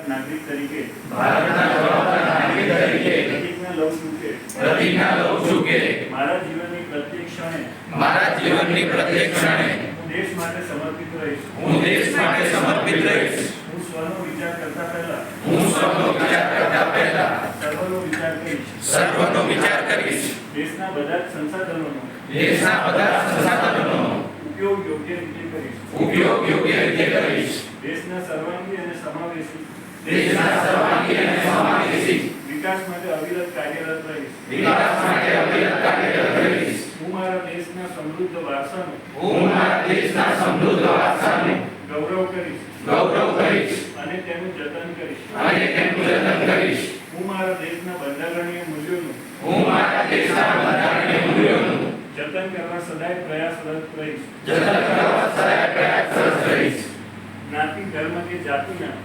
નાગરિક તરીકે પ્રતિજ્ઞા લઉં છું કે મારા જીવનની પ્રત્યેક ક્ષણે હું દેશ માટે સમર્પિત રહીશ. હું સ્વનો વિચાર કરતા પહેલા સર્વનો વિચાર કરીશ. દેશના બધા જ સંસાધનોનો ઉપયોગ યોગ્ય રીતે કરીશ. દેશના સર્વાંગી અને સમાવેશી વિકાસ માટે અવિરત કાર્યરત રહીશ. હું મારા દેશના સમૃદ્ધ વારસાનું ગૌરવ કરીશ અને તેનું જતન કરીશ. હું મારા દેશના બંધારણીય મૂલ્યોનું જતન કરવા સદાય પ્રયાસરત રહીશ. જ્ઞાતિ ધર્મ કે જાતિના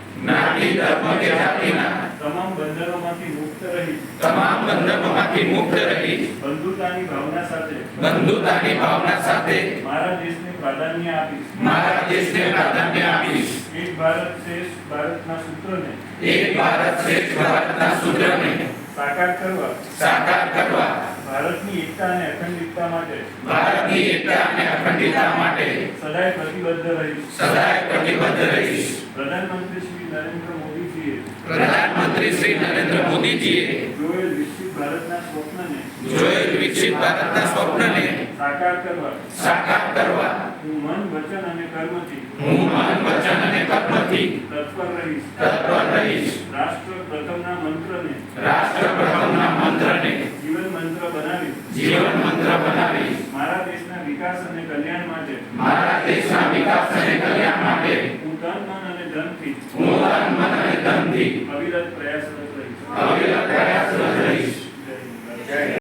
તમામ બંધનોમાંથી મુક્ત રહી બંધુતાની ભાવના સાથે મારા દેશને પ્રાધાન્ય આપીશ. એક ભારત શ્રેષ્ઠ ભારતના સૂત્રને સાકાર કરવા ભારતની એકતા અને અખંડિતતા માટે સદાય પ્રતિબદ્ધ રહીશ. પ્રધાનમંત્રી શ્રી નરેન્દ્ર મોદીજીએ જોયેલ વિકસિત ભારતના સ્વપ્નને સાકાર કરવા હું મન વચન અને કર્મથી તત્પર રહીશ. રાષ્ટ્ર પ્રથમના મંત્રને જીવન મંત્ર બનાવી મારા દેશના વિકાસ અને કલ્યાણ માટે હું તન મન અને ધનથી